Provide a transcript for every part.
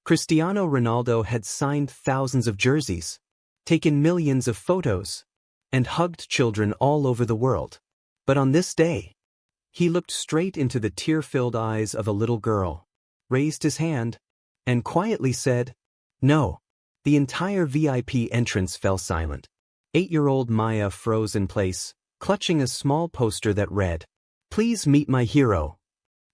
Cristiano Ronaldo had signed thousands of jerseys, taken millions of photos, and hugged children all over the world. But on this day, he looked straight into the tear-filled eyes of a little girl, raised his hand, and quietly said, "No." The entire VIP entrance fell silent. 8-year-old Maya froze in place, clutching a small poster that read, "Please meet my hero."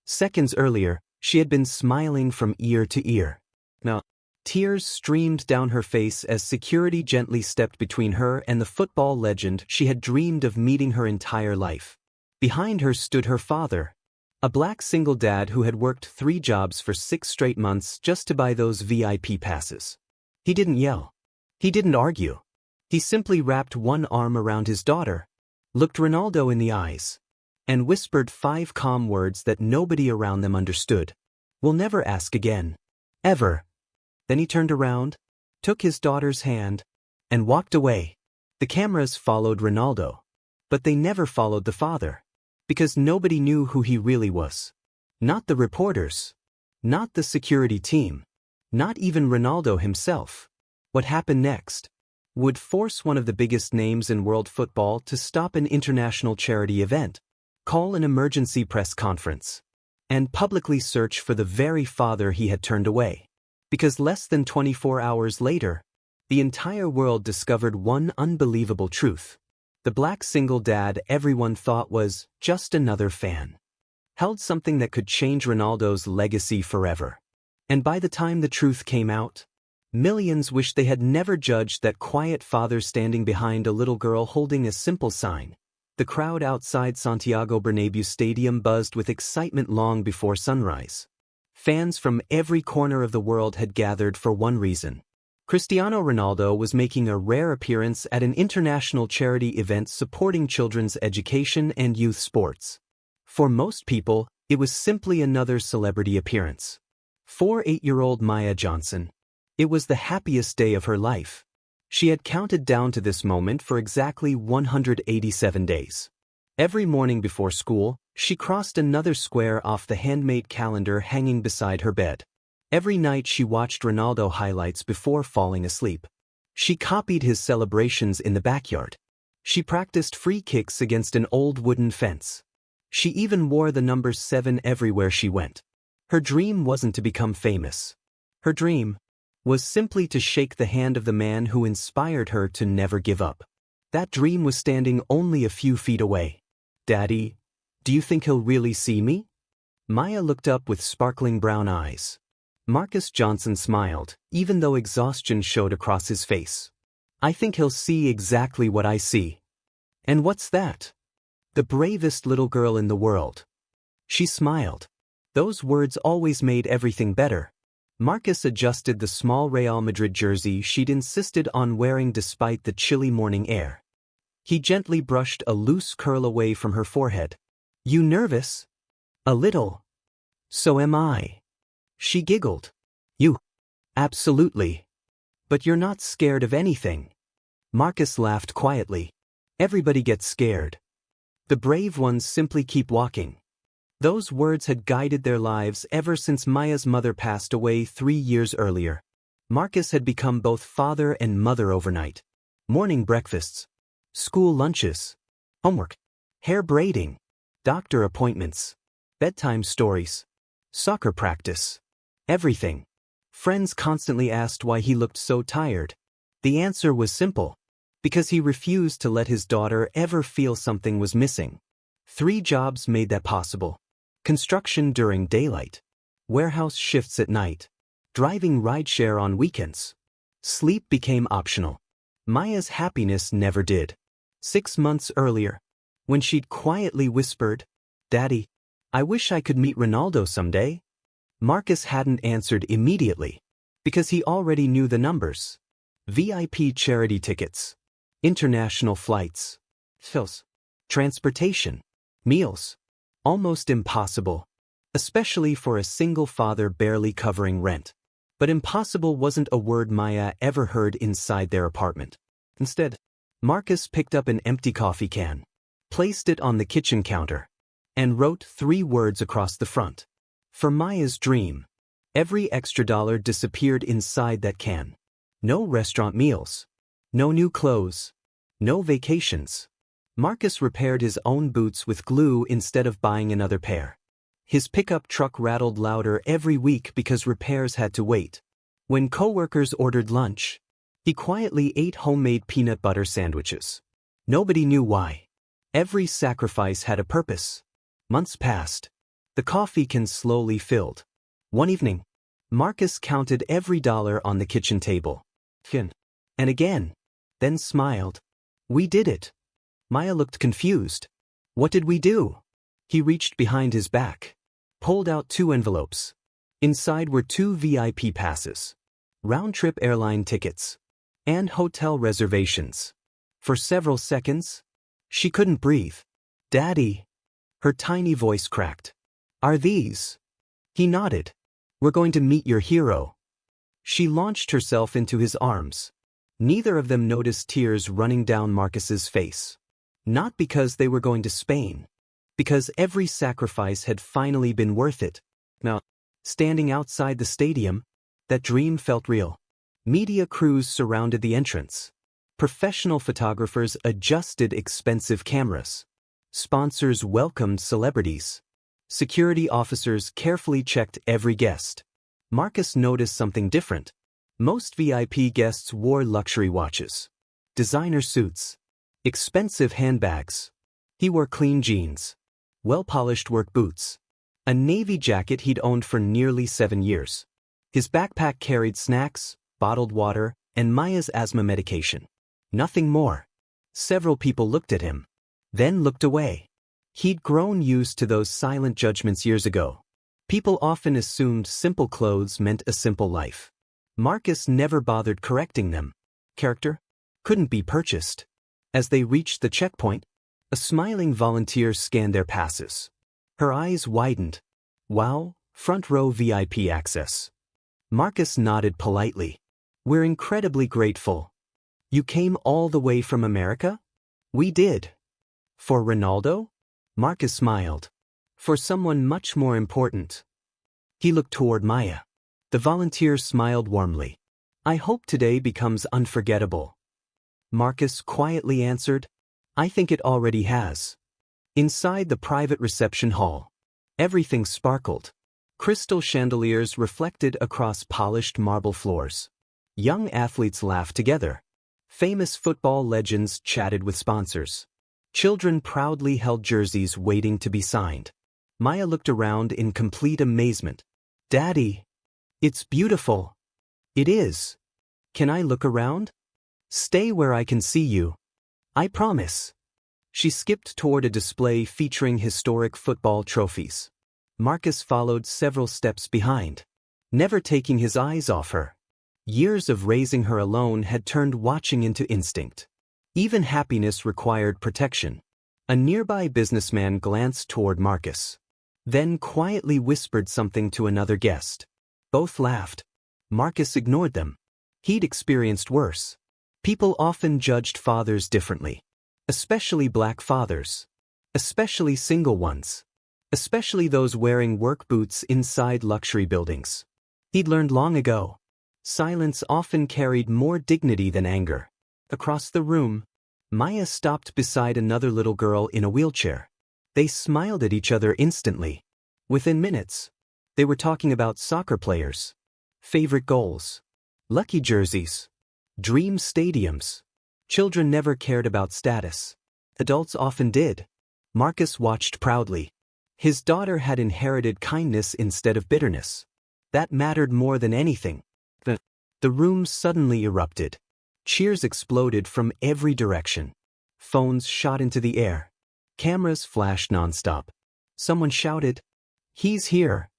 Seconds earlier, she had been smiling from ear to ear. Now, tears streamed down her face as security gently stepped between her and the football legend she had dreamed of meeting her entire life. Behind her stood her father, a black single dad who had worked 3 jobs for 6 straight months just to buy those VIP passes. He didn't yell. He didn't argue. He simply wrapped one arm around his daughter, looked Ronaldo in the eyes, and whispered 5 calm words that nobody around them understood. "We'll never ask again. Ever." Then he turned around, took his daughter's hand, and walked away. The cameras followed Ronaldo, but they never followed the father, because nobody knew who he really was. Not the reporters, not the security team, not even Ronaldo himself. What happened next would force one of the biggest names in world football to stop an international charity event, call an emergency press conference, and publicly search for the very father he had turned away. Because less than 24 hours later, the entire world discovered one unbelievable truth. The black single dad everyone thought was just another fan held something that could change Ronaldo's legacy forever. And by the time the truth came out, millions wished they had never judged that quiet father standing behind a little girl holding a simple sign. The crowd outside Santiago Bernabéu Stadium buzzed with excitement long before sunrise. Fans from every corner of the world had gathered for one reason. Cristiano Ronaldo was making a rare appearance at an international charity event supporting children's education and youth sports. For most people, it was simply another celebrity appearance. For 8-year-old Maya Johnson, it was the happiest day of her life. She had counted down to this moment for exactly 187 days. Every morning before school, she crossed another square off the handmade calendar hanging beside her bed. Every night she watched Ronaldo highlights before falling asleep. She copied his celebrations in the backyard. She practiced free kicks against an old wooden fence. She even wore the number 7 everywhere she went. Her dream wasn't to become famous. Her dream was simply to shake the hand of the man who inspired her to never give up. That dream was standing only a few feet away. "Daddy, do you think he'll really see me?" Maya looked up with sparkling brown eyes. Marcus Johnson smiled, even though exhaustion showed across his face. "I think he'll see exactly what I see." "And what's that?" "The bravest little girl in the world." She smiled. Those words always made everything better. Marcus adjusted the small Real Madrid jersey she'd insisted on wearing despite the chilly morning air. He gently brushed a loose curl away from her forehead. "You nervous?" "A little." "So am I." She giggled. "You? Absolutely. But you're not scared of anything." Marcus laughed quietly. "Everybody gets scared. The brave ones simply keep walking." Those words had guided their lives ever since Maya's mother passed away 3 years earlier. Marcus had become both father and mother overnight. Morning breakfasts, school lunches, homework, hair braiding, doctor appointments, bedtime stories, soccer practice. Everything. Friends constantly asked why he looked so tired. The answer was simple. Because he refused to let his daughter ever feel something was missing. 3 jobs made that possible. Construction during daylight, warehouse shifts at night, driving rideshare on weekends. Sleep became optional. Maya's happiness never did. 6 months earlier, when she'd quietly whispered, "Daddy, I wish I could meet Ronaldo someday," Marcus hadn't answered immediately, because he already knew the numbers. VIP charity tickets, international flights, fills, transportation, meals. Almost impossible, especially for a single father barely covering rent. But impossible wasn't a word Maya ever heard inside their apartment. Instead, Marcus picked up an empty coffee can, placed it on the kitchen counter, and wrote 3 words across the front. For Maya's dream. Every extra dollar disappeared inside that can. No restaurant meals. No new clothes. No vacations. Marcus repaired his own boots with glue instead of buying another pair. His pickup truck rattled louder every week because repairs had to wait. When coworkers ordered lunch, he quietly ate homemade peanut butter sandwiches. Nobody knew why. Every sacrifice had a purpose. Months passed. The coffee can slowly filled. One evening, Marcus counted every dollar on the kitchen table. And again. Then smiled. We did it. Maya looked confused. What did we do? He reached behind his back. Pulled out 2 envelopes. Inside were 2 VIP passes. Round-trip airline tickets. And hotel reservations. For several seconds, she couldn't breathe. Daddy. Her tiny voice cracked. Are these? He nodded. We're going to meet your hero. She launched herself into his arms. Neither of them noticed tears running down Marcus's face. Not because they were going to Spain. Because every sacrifice had finally been worth it. Now, standing outside the stadium, that dream felt real. Media crews surrounded the entrance. Professional photographers adjusted expensive cameras. Sponsors welcomed celebrities. Security officers carefully checked every guest. Marcus noticed something different. Most VIP guests wore luxury watches, designer suits, expensive handbags. He wore clean jeans, well-polished work boots, a navy jacket he'd owned for nearly 7 years. His backpack carried snacks, bottled water, and Maya's asthma medication. Nothing more. Several people looked at him, then looked away. He'd grown used to those silent judgments years ago. People often assumed simple clothes meant a simple life. Marcus never bothered correcting them. Character couldn't be purchased. As they reached the checkpoint, a smiling volunteer scanned their passes. Her eyes widened. Wow, front row VIP access. Marcus nodded politely. We're incredibly grateful. You came all the way from America? We did. For Ronaldo? Marcus smiled. For someone much more important. He looked toward Maya. The volunteer smiled warmly. I hope today becomes unforgettable. Marcus quietly answered, I think it already has. Inside the private reception hall, everything sparkled. Crystal chandeliers reflected across polished marble floors. Young athletes laughed together. Famous football legends chatted with sponsors. Children proudly held jerseys waiting to be signed. Maya looked around in complete amazement. Daddy! It's beautiful. It is. Can I look around? Stay where I can see you. I promise. She skipped toward a display featuring historic football trophies. Marcus followed several steps behind, never taking his eyes off her. Years of raising her alone had turned watching into instinct. Even happiness required protection. A nearby businessman glanced toward Marcus, then quietly whispered something to another guest. Both laughed. Marcus ignored them. He'd experienced worse. People often judged fathers differently. Especially black fathers. Especially single ones. Especially those wearing work boots inside luxury buildings. He'd learned long ago. Silence often carried more dignity than anger. Across the room, Maya stopped beside another little girl in a wheelchair. They smiled at each other instantly. Within minutes, they were talking about soccer players, favorite goals, lucky jerseys, dream stadiums. Children never cared about status. Adults often did. Marcus watched proudly. His daughter had inherited kindness instead of bitterness. That mattered more than anything. The room suddenly erupted. Cheers exploded from every direction. Phones shot into the air. Cameras flashed nonstop. Someone shouted, "He's here!"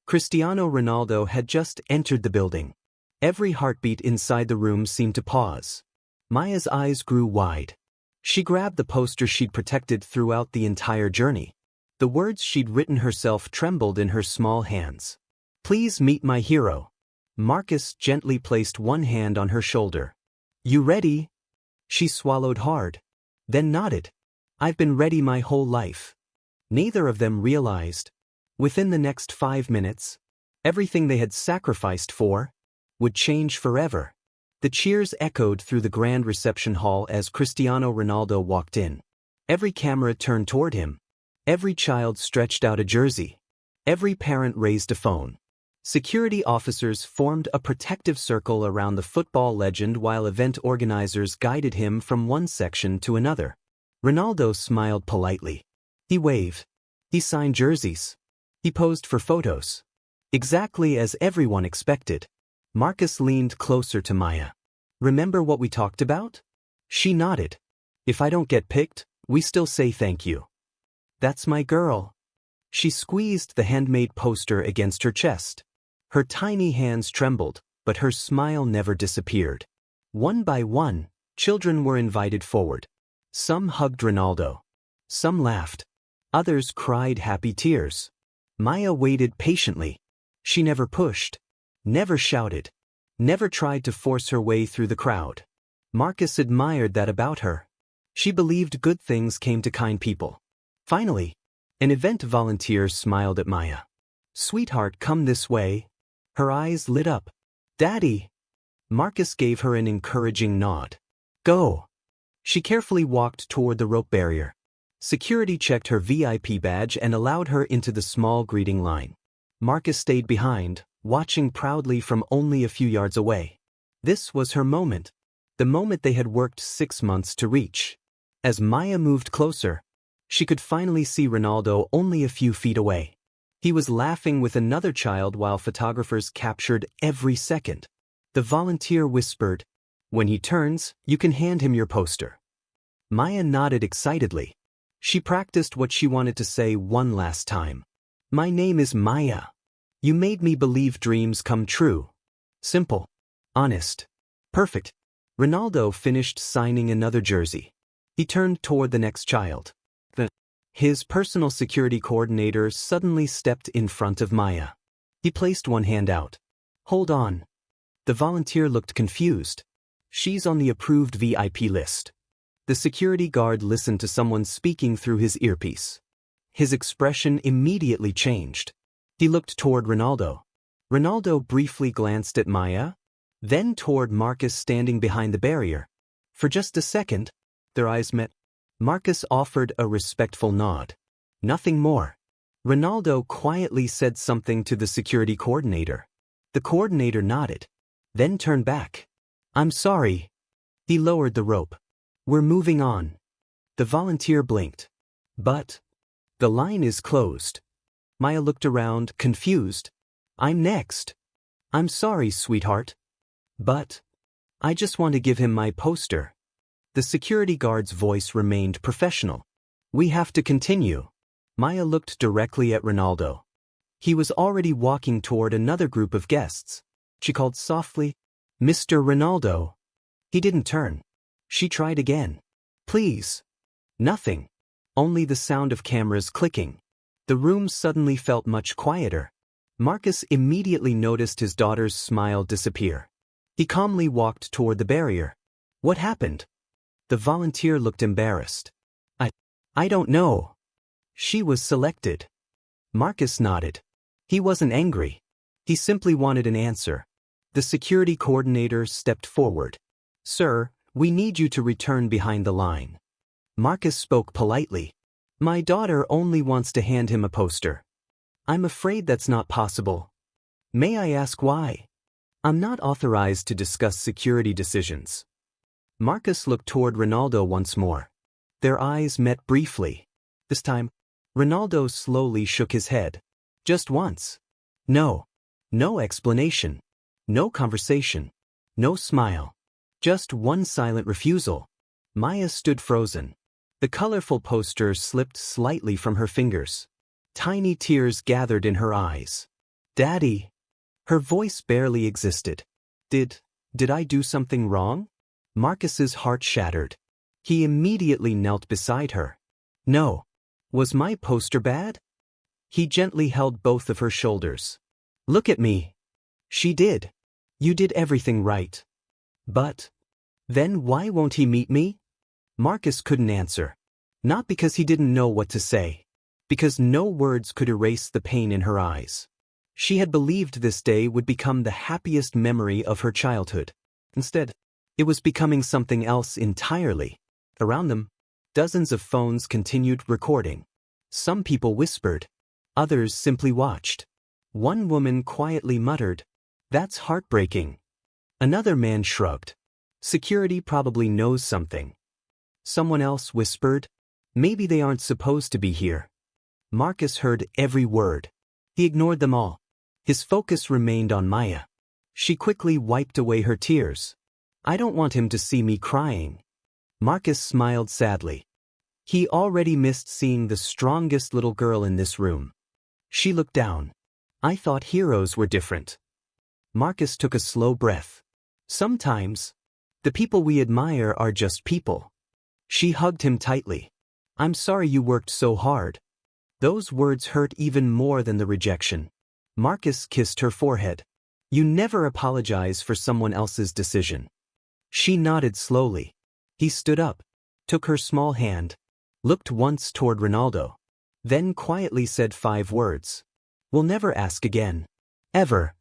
Cristiano Ronaldo had just entered the building. Every heartbeat inside the room seemed to pause. Maya's eyes grew wide. She grabbed the poster she'd protected throughout the entire journey. The words she'd written herself trembled in her small hands. "Please meet my hero." Marcus gently placed one hand on her shoulder. "You ready?" She swallowed hard, then nodded. "I've been ready my whole life." Neither of them realized. Within the next 5 minutes, Everything they had sacrificed for would change forever. The cheers echoed through the grand reception hall as Cristiano Ronaldo walked in. Every camera turned toward him. Every child stretched out a jersey. Every parent raised a phone. Security officers formed a protective circle around the football legend while event organizers guided him from one section to another. Ronaldo smiled politely. He waved. He signed jerseys. He posed for photos. Exactly as everyone expected. Marcus leaned closer to Maya. "Remember what we talked about?" She nodded. "If I don't get picked, we still say thank you." "That's my girl." She squeezed the handmade poster against her chest. Her tiny hands trembled, but her smile never disappeared. One by one, children were invited forward. Some hugged Ronaldo. Some laughed. Others cried happy tears. Maya waited patiently. She never pushed. Never shouted. Never tried to force her way through the crowd. Marcus admired that about her. She believed good things came to kind people. Finally, an event volunteer smiled at Maya. "Sweetheart, come this way." Her eyes lit up. "Daddy." Marcus gave her an encouraging nod. "Go." She carefully walked toward the rope barrier. Security checked her VIP badge and allowed her into the small greeting line. Marcus stayed behind, watching proudly from only a few yards away. This was her moment. The moment they had worked 6 months to reach. As Maya moved closer, she could finally see Ronaldo only a few feet away. He was laughing with another child while photographers captured every second. The volunteer whispered, "When he turns, you can hand him your poster." Maya nodded excitedly. She practiced what she wanted to say one last time. "My name is Maya. You made me believe dreams come true." Simple. Honest. Perfect. Ronaldo finished signing another jersey. He turned toward the next child. His personal security coordinator suddenly stepped in front of Maya. He placed one hand out. "Hold on." The volunteer looked confused. "She's on the approved VIP list." The security guard listened to someone speaking through his earpiece. His expression immediately changed. He looked toward Ronaldo. Ronaldo briefly glanced at Maya, then toward Marcus standing behind the barrier. For just a second, their eyes met. Marcus offered a respectful nod. Nothing more. Ronaldo quietly said something to the security coordinator. The coordinator nodded, then turned back. "I'm sorry." He lowered the rope. "We're moving on." The volunteer blinked. "But the line is closed." Maya looked around, confused. "I'm next." "I'm sorry, sweetheart. But I just want to give him my poster." The security guard's voice remained professional. "We have to continue." Maya looked directly at Ronaldo. He was already walking toward another group of guests. She called softly, "Mr. Ronaldo." He didn't turn. She tried again. "Please." Nothing. Only the sound of cameras clicking. The room suddenly felt much quieter. Marcus immediately noticed his daughter's smile disappear. He calmly walked toward the barrier. "What happened?" The volunteer looked embarrassed. I don't know." "She was selected." Marcus nodded. He wasn't angry. He simply wanted an answer. The security coordinator stepped forward. "Sir, we need you to return behind the line." Marcus spoke politely. "My daughter only wants to hand him a poster." "I'm afraid that's not possible." "May I ask why?" "I'm not authorized to discuss security decisions." Marcus looked toward Ronaldo once more. Their eyes met briefly. This time, Ronaldo slowly shook his head. Just once. No. No explanation. No conversation. No smile. Just one silent refusal. Maya stood frozen. The colorful poster slipped slightly from her fingers. Tiny tears gathered in her eyes. "Daddy." Her voice barely existed. Did I do something wrong?" Marcus's heart shattered. He immediately knelt beside her. "No. Was my poster bad?" He gently held both of her shoulders. "Look at me." She did. "You did everything right." "But then why won't he meet me?" Marcus couldn't answer. Not because he didn't know what to say. Because no words could erase the pain in her eyes. She had believed this day would become the happiest memory of her childhood. Instead, it was becoming something else entirely. Around them, dozens of phones continued recording. Some people whispered. Others simply watched. One woman quietly muttered, "That's heartbreaking." Another man shrugged. "Security probably knows something." Someone else whispered, "Maybe they aren't supposed to be here." Marcus heard every word. He ignored them all. His focus remained on Maya. She quickly wiped away her tears. "I don't want him to see me crying." Marcus smiled sadly. He already missed seeing the strongest little girl in this room. She looked down. "I thought heroes were different." Marcus took a slow breath. "Sometimes, the people we admire are just people." She hugged him tightly. "I'm sorry you worked so hard." Those words hurt even more than the rejection. Marcus kissed her forehead. "You never apologize for someone else's decision." She nodded slowly. He stood up, took her small hand, looked once toward Ronaldo, then quietly said 5 words. "We'll never ask again. Ever."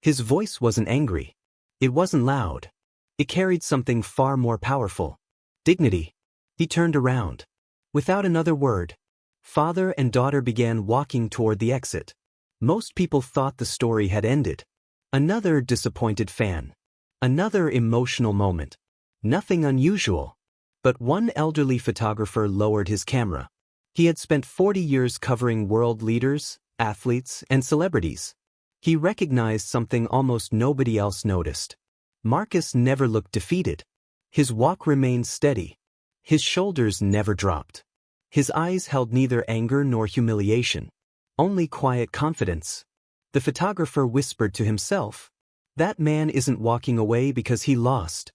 His voice wasn't angry. It wasn't loud. It carried something far more powerful. Dignity. He turned around. Without another word, father and daughter began walking toward the exit. Most people thought the story had ended. Another disappointed fan. Another emotional moment. Nothing unusual. But one elderly photographer lowered his camera. He had spent 40 years covering world leaders, athletes, and celebrities. He recognized something almost nobody else noticed. Marcus never looked defeated. His walk remained steady. His shoulders never dropped. His eyes held neither anger nor humiliation. Only quiet confidence. The photographer whispered to himself, "That man isn't walking away because he lost.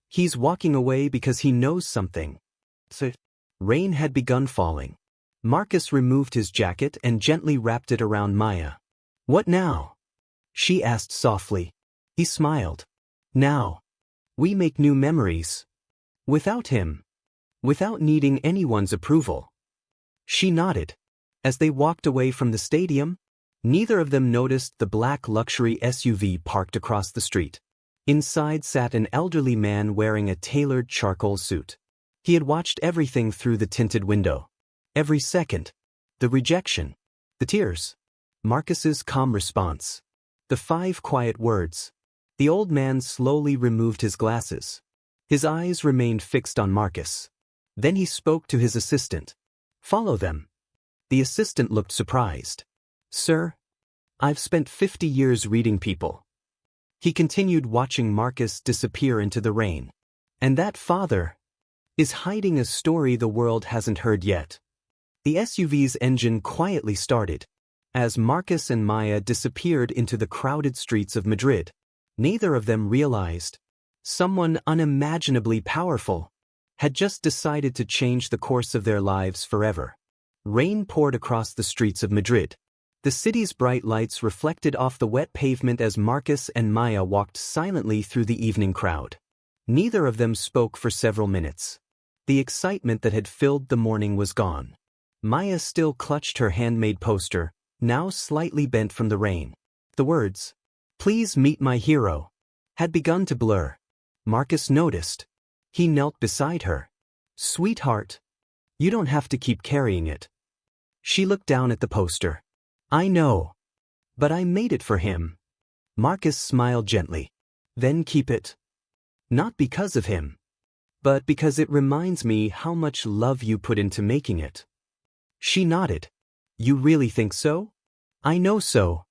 He's walking away because he knows something." Rain had begun falling. Marcus removed his jacket and gently wrapped it around Maya. "What now?" she asked softly. He smiled. "Now, we make new memories. Without him. Without needing anyone's approval." She nodded. As they walked away from the stadium, neither of them noticed the black luxury SUV parked across the street. Inside sat an elderly man wearing a tailored charcoal suit. He had watched everything through the tinted window. Every second. The rejection. The tears. Marcus's calm response. The 5 quiet words. The old man slowly removed his glasses. His eyes remained fixed on Marcus. Then he spoke to his assistant. "Follow them." The assistant looked surprised. "Sir, I've spent 50 years reading people." He continued watching Marcus disappear into the rain. "And that father is hiding a story the world hasn't heard yet." The SUV's engine quietly started. As Marcus and Maya disappeared into the crowded streets of Madrid, neither of them realized someone unimaginably powerful had just decided to change the course of their lives forever. Rain poured across the streets of Madrid. The city's bright lights reflected off the wet pavement as Marcus and Maya walked silently through the evening crowd. Neither of them spoke for several minutes. The excitement that had filled the morning was gone. Maya still clutched her handmade poster, now slightly bent from the rain. The words, "Please meet my hero," had begun to blur. Marcus noticed. He knelt beside her. "Sweetheart, you don't have to keep carrying it." She looked down at the poster. "I know. But I made it for him." Marcus smiled gently. "Then keep it. Not because of him, but because it reminds me how much love you put into making it." She nodded. "You really think so?" "I know so."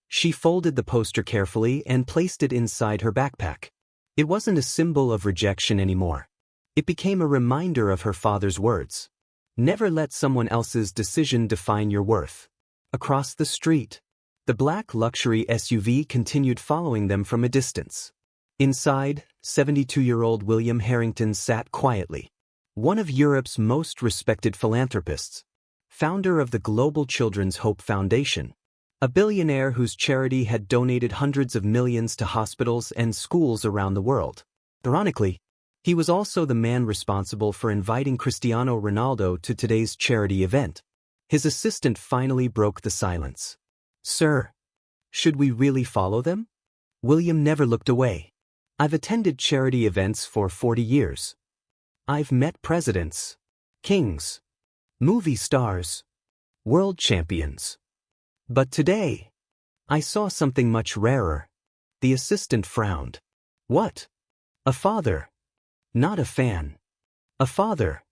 She folded the poster carefully and placed it inside her backpack. It wasn't a symbol of rejection anymore. It became a reminder of her father's words. Never let someone else's decision define your worth. Across the street, the black luxury SUV continued following them from a distance. Inside, 72-year-old William Harrington sat quietly. One of Europe's most respected philanthropists. Founder of the Global Children's Hope Foundation. A billionaire whose charity had donated hundreds of millions to hospitals and schools around the world. Ironically, he was also the man responsible for inviting Cristiano Ronaldo to today's charity event. His assistant finally broke the silence. "Sir, Should we really follow them? William never looked away. I've attended charity events for 40 years. I've met presidents, kings, movie stars, world champions. But today, I saw something much rarer. The assistant frowned. What? A father. Not a fan. A father.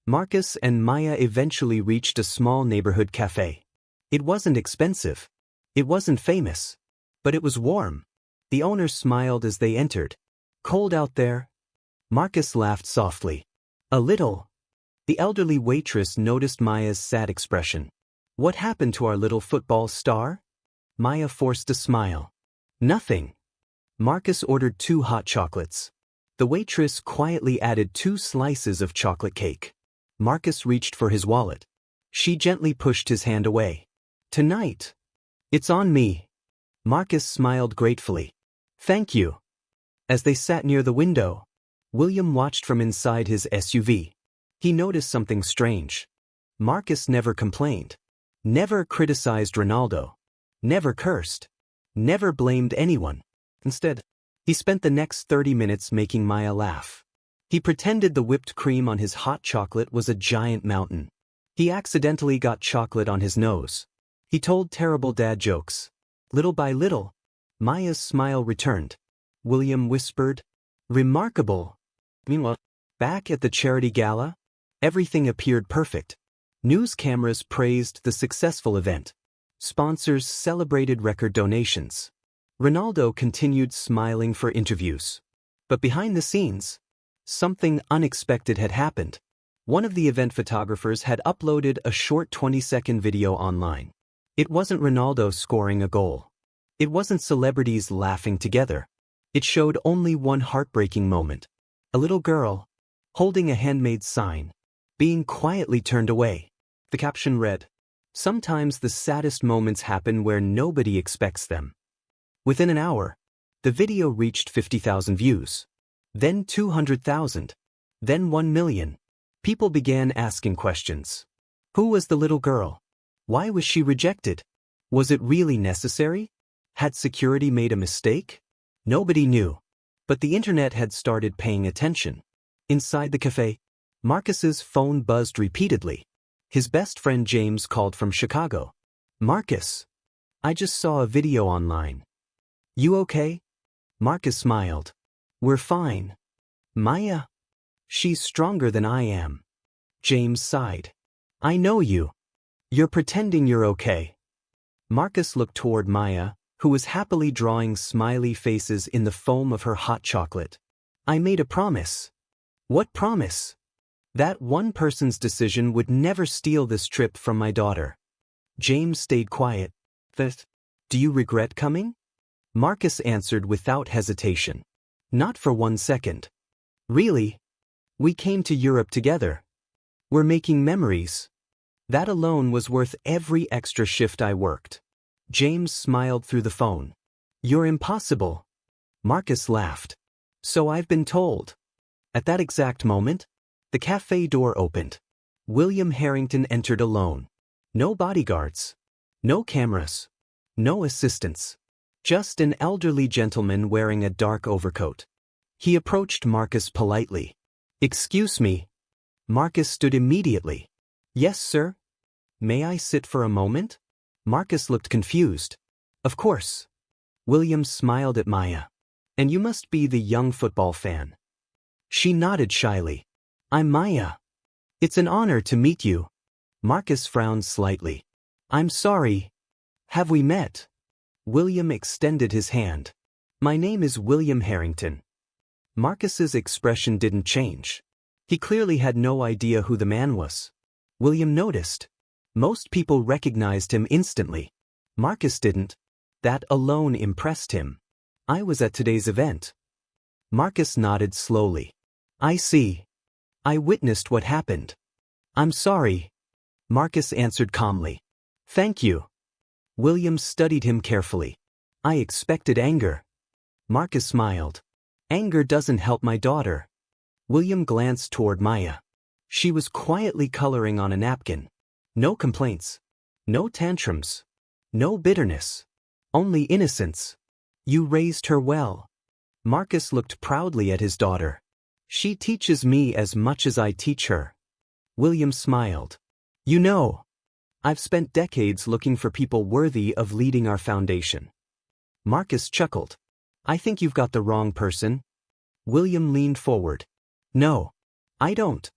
Marcus and Maya eventually reached a small neighborhood cafe. It wasn't expensive. It wasn't famous. But it was warm. The owner smiled as they entered. Cold out there? Marcus laughed softly. A little. The elderly waitress noticed Maya's sad expression. What happened to our little football star? Maya forced a smile. Nothing. Marcus ordered 2 hot chocolates. The waitress quietly added 2 slices of chocolate cake. Marcus reached for his wallet. She gently pushed his hand away. Tonight. It's on me. Marcus smiled gratefully. Thank you. As they sat near the window, William watched from inside his SUV. He noticed something strange. Marcus never complained. Never criticized Ronaldo. Never cursed. Never blamed anyone. Instead, he spent the next 30 minutes making Maya laugh. He pretended the whipped cream on his hot chocolate was a giant mountain. He accidentally got chocolate on his nose. He told terrible dad jokes. Little by little, Maya's smile returned. William whispered, "Remarkable." Meanwhile, back at the charity gala, everything appeared perfect. News cameras praised the successful event. Sponsors celebrated record donations. Ronaldo continued smiling for interviews. But behind the scenes, something unexpected had happened. One of the event photographers had uploaded a short 20-second video online. It wasn't Ronaldo scoring a goal. It wasn't celebrities laughing together. It showed only one heartbreaking moment. A little girl, holding a handmade sign, being quietly turned away. The caption read, "Sometimes the saddest moments happen where nobody expects them." Within an hour, the video reached 50,000 views. Then 200,000. Then 1 million. People began asking questions. Who was the little girl? Why was she rejected? Was it really necessary? Had security made a mistake? Nobody knew. But the internet had started paying attention. Inside the cafe, Marcus's phone buzzed repeatedly. His best friend James called from Chicago. "Marcus, I just saw a video online. You okay?" Marcus smiled. "We're fine." "Maya? She's stronger than I am." James sighed. "I know you. You're pretending you're okay." Marcus looked toward Maya, who was happily drawing smiley faces in the foam of her hot chocolate. "I made a promise." "What promise?" "That one person's decision would never steal this trip from my daughter." James stayed quiet. "Do you regret coming?" Marcus answered without hesitation. "Not for 1 second." "Really? We came to Europe together. We're making memories. That alone was worth every extra shift I worked." James smiled through the phone. "You're impossible." Marcus laughed. "So I've been told." At that exact moment, the cafe door opened. William Harrington entered alone. No bodyguards. No cameras. No assistants. Just an elderly gentleman wearing a dark overcoat. He approached Marcus politely. "Excuse me." Marcus stood immediately. "Yes, sir. May I sit for a moment?" Marcus looked confused. "Of course." William smiled at Maya. "And you must be the young football fan." She nodded shyly. "I'm Maya. It's an honor to meet you." Marcus frowned slightly. "I'm sorry. Have we met?" William extended his hand. "My name is William Harrington." Marcus's expression didn't change. He clearly had no idea who the man was. William noticed. Most people recognized him instantly. Marcus didn't. That alone impressed him. "I was at today's event." Marcus nodded slowly. "I see. I witnessed what happened." "I'm sorry." Marcus answered calmly. "Thank you." William studied him carefully. "I expected anger." Marcus smiled. "Anger doesn't help my daughter." William glanced toward Maya. She was quietly coloring on a napkin. No complaints. No tantrums. No bitterness. Only innocence. You raised her well. Marcus looked proudly at his daughter. She teaches me as much as I teach her. William smiled. You know, I've spent decades looking for people worthy of leading our foundation. Marcus chuckled. I think you've got the wrong person. William leaned forward. No, I don't.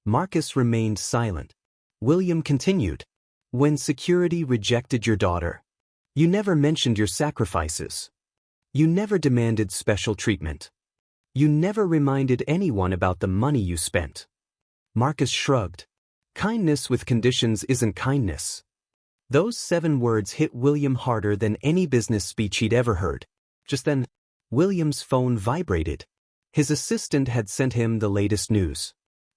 Marcus remained silent. William continued. When security rejected your daughter, you never mentioned your sacrifices. You never demanded special treatment. You never reminded anyone about the money you spent. Marcus shrugged. Kindness with conditions isn't kindness. Those 7 words hit William harder than any business speech he'd ever heard. Just then, William's phone vibrated. His assistant had sent him the latest news.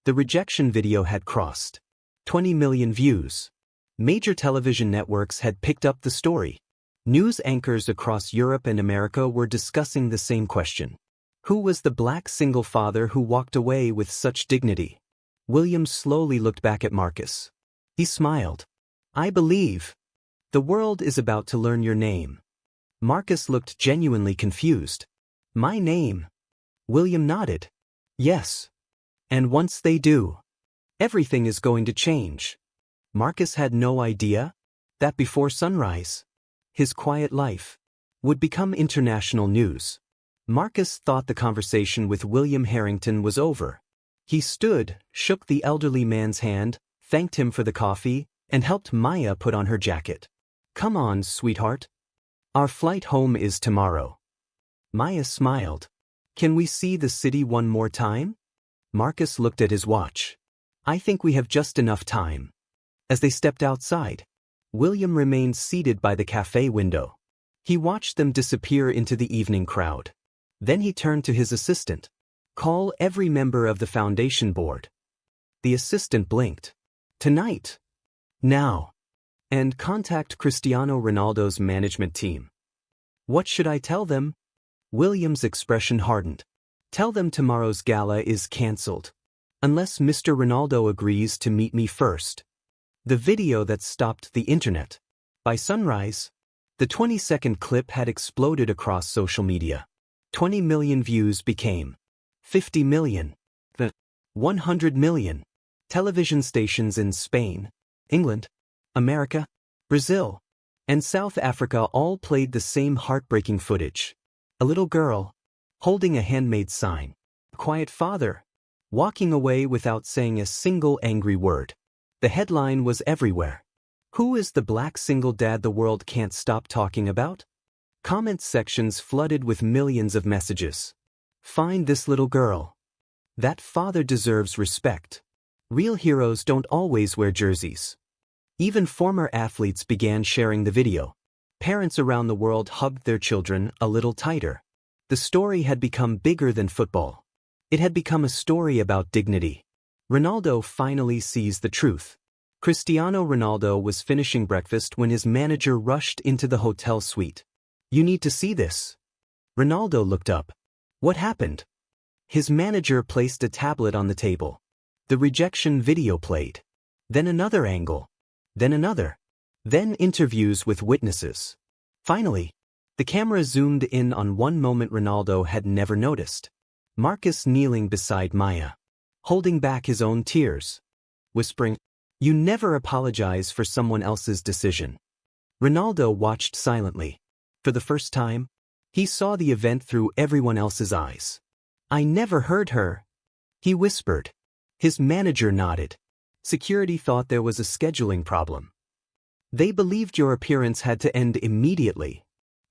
The rejection video had crossed 20 million views. Major television networks had picked up the story. News anchors across Europe and America were discussing the same question. Who was the black single father who walked away with such dignity? William slowly looked back at Marcus. He smiled. I believe. The world is about to learn your name. Marcus looked genuinely confused. My name? William nodded. Yes. And once they do, everything is going to change. Marcus had no idea that before sunrise, his quiet life would become international news. Marcus thought the conversation with William Harrington was over. He stood, shook the elderly man's hand, thanked him for the coffee, and helped Maya put on her jacket. Come on, sweetheart. Our flight home is tomorrow. Maya smiled. Can we see the city one more time? Marcus looked at his watch. I think we have just enough time. As they stepped outside, William remained seated by the cafe window. He watched them disappear into the evening crowd. Then he turned to his assistant. Call every member of the foundation board. The assistant blinked. Tonight. Now. And contact Cristiano Ronaldo's management team. What should I tell them? William's expression hardened. Tell them tomorrow's gala is cancelled. Unless Mr. Ronaldo agrees to meet me first. The video that stopped the internet. By sunrise, the 20-second clip had exploded across social media. 20 million views became 50 million. 100 million. Television stations in Spain, England, America, Brazil, and South Africa all played the same heartbreaking footage. A little girl, holding a handmade sign. A quiet father, walking away without saying a single angry word. The headline was everywhere. Who is the black single dad the world can't stop talking about? Comment sections flooded with millions of messages. Find this little girl. That father deserves respect. Real heroes don't always wear jerseys. Even former athletes began sharing the video. Parents around the world hugged their children a little tighter. The story had become bigger than football. It had become a story about dignity. Ronaldo finally sees the truth. Cristiano Ronaldo was finishing breakfast when his manager rushed into the hotel suite. You need to see this. Ronaldo looked up. What happened? His manager placed a tablet on the table. The rejection video played. Then another angle. Then another. Then interviews with witnesses. Finally, the camera zoomed in on one moment Ronaldo had never noticed. Marcus kneeling beside Maya, holding back his own tears, whispering, You never apologize for someone else's decision. Ronaldo watched silently. For the first time, he saw the event through everyone else's eyes. I never heard her, he whispered. His manager nodded. Security thought there was a scheduling problem. They believed your appearance had to end immediately.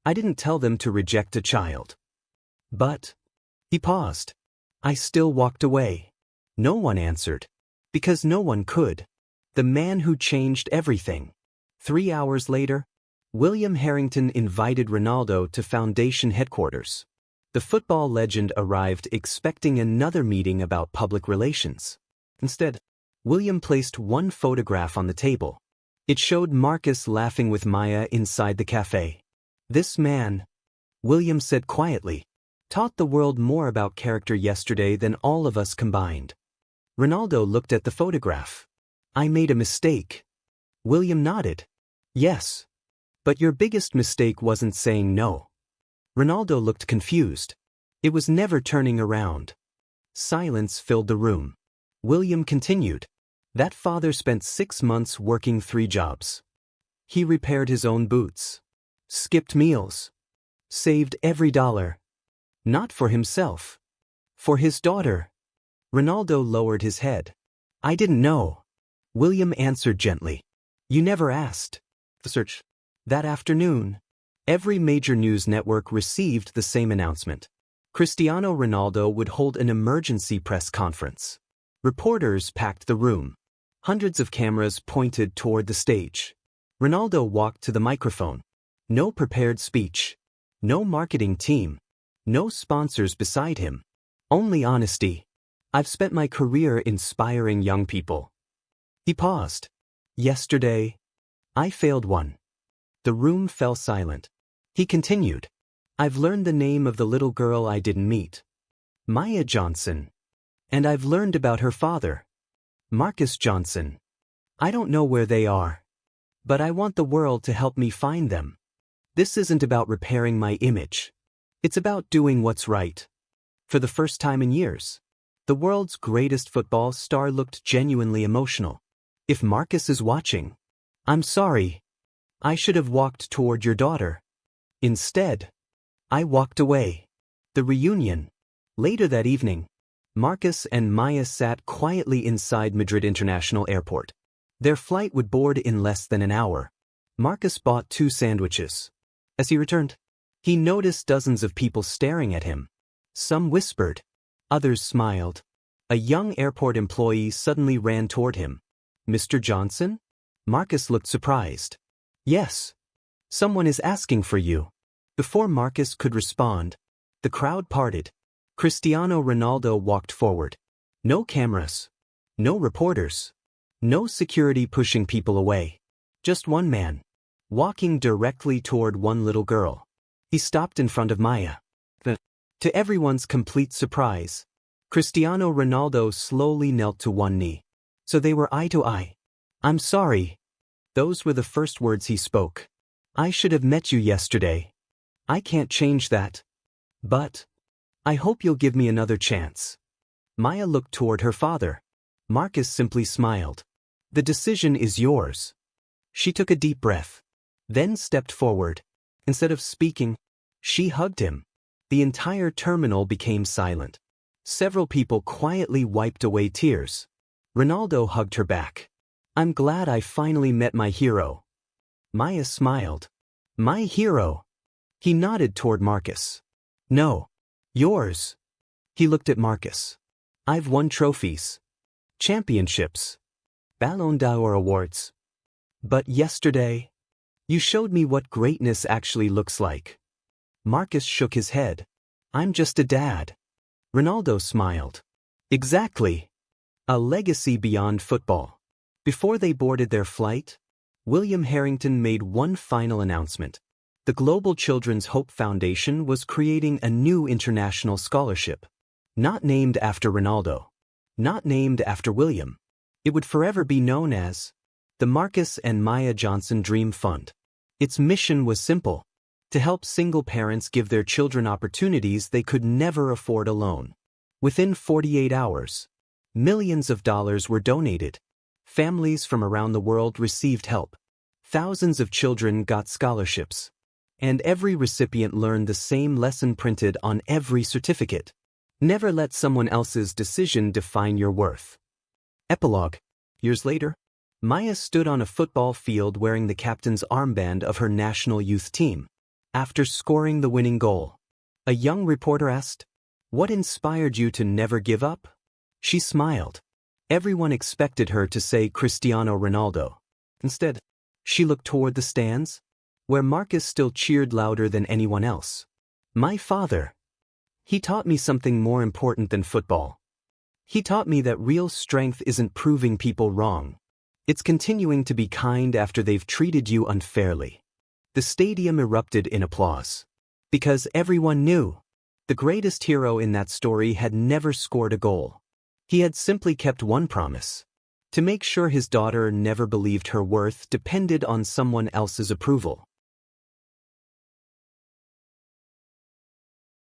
I didn't tell them to reject a child. But, he paused. I still walked away. No one answered. Because no one could. The man who changed everything. 3 hours later, William Harrington invited Ronaldo to foundation headquarters. The football legend arrived expecting another meeting about public relations. Instead, William placed one photograph on the table. It showed Marcus laughing with Maya inside the cafe. This man, William said quietly, taught the world more about character yesterday than all of us combined. Ronaldo looked at the photograph. I made a mistake. William nodded. Yes. But your biggest mistake wasn't saying no. Ronaldo looked confused. It was never turning around. Silence filled the room. William continued. That father spent 6 months working 3 jobs. He repaired his own boots. Skipped meals. Saved every dollar. Not for himself. For his daughter. Ronaldo lowered his head. I didn't know. William answered gently. You never asked. The search. That afternoon, every major news network received the same announcement. Cristiano Ronaldo would hold an emergency press conference. Reporters packed the room. Hundreds of cameras pointed toward the stage. Ronaldo walked to the microphone. No prepared speech. No marketing team. No sponsors beside him. Only honesty. I've spent my career inspiring young people. He paused. Yesterday, I failed one. The room fell silent. He continued. I've learned the name of the little girl I didn't meet. Maya Johnson. And I've learned about her father. Marcus Johnson. I don't know where they are. But I want the world to help me find them. This isn't about repairing my image. It's about doing what's right. For the first time in years, the world's greatest football star looked genuinely emotional. If Marcus is watching, I'm sorry. I should have walked toward your daughter. Instead, I walked away. The reunion. Later that evening, Marcus and Maya sat quietly inside Madrid International Airport. Their flight would board in less than an hour. Marcus bought 2 sandwiches. As he returned, he noticed dozens of people staring at him. Some whispered. Others smiled. A young airport employee suddenly ran toward him. Mr. Johnson? Marcus looked surprised. Yes. Someone is asking for you. Before Marcus could respond, the crowd parted. Cristiano Ronaldo walked forward. No cameras. No reporters. No security pushing people away. Just one man. Walking directly toward one little girl. He stopped in front of Maya. To everyone's complete surprise, Cristiano Ronaldo slowly knelt to one knee. So they were eye to eye. I'm sorry. Those were the first words he spoke. I should have met you yesterday. I can't change that. But I hope you'll give me another chance. Maya looked toward her father. Marcus simply smiled. The decision is yours. She took a deep breath, then stepped forward. Instead of speaking, she hugged him. The entire terminal became silent. Several people quietly wiped away tears. Ronaldo hugged her back. I'm glad I finally met my hero. Maya smiled. My hero? He nodded toward Marcus. No. Yours. He looked at Marcus. I've won trophies. Championships. Ballon d'Or awards. But yesterday, you showed me what greatness actually looks like. Marcus shook his head. I'm just a dad. Ronaldo smiled. Exactly. A legacy beyond football. Before they boarded their flight, William Harrington made one final announcement. The Global Children's Hope Foundation was creating a new international scholarship. Not named after Ronaldo. Not named after William. It would forever be known as the Marcus and Maya Johnson Dream Fund. Its mission was simple: to help single parents give their children opportunities they could never afford alone. Within 48 hours, millions of dollars were donated. Families from around the world received help. Thousands of children got scholarships. And every recipient learned the same lesson printed on every certificate. Never let someone else's decision define your worth. Epilogue. Years later, Maya stood on a football field wearing the captain's armband of her national youth team. After scoring the winning goal, a young reporter asked, "What inspired you to never give up?" She smiled. Everyone expected her to say Cristiano Ronaldo. Instead, she looked toward the stands, where Marcus still cheered louder than anyone else. My father. He taught me something more important than football. He taught me that real strength isn't proving people wrong. It's continuing to be kind after they've treated you unfairly. The stadium erupted in applause. Because everyone knew, the greatest hero in that story had never scored a goal. He had simply kept one promise: to make sure his daughter never believed her worth depended on someone else's approval.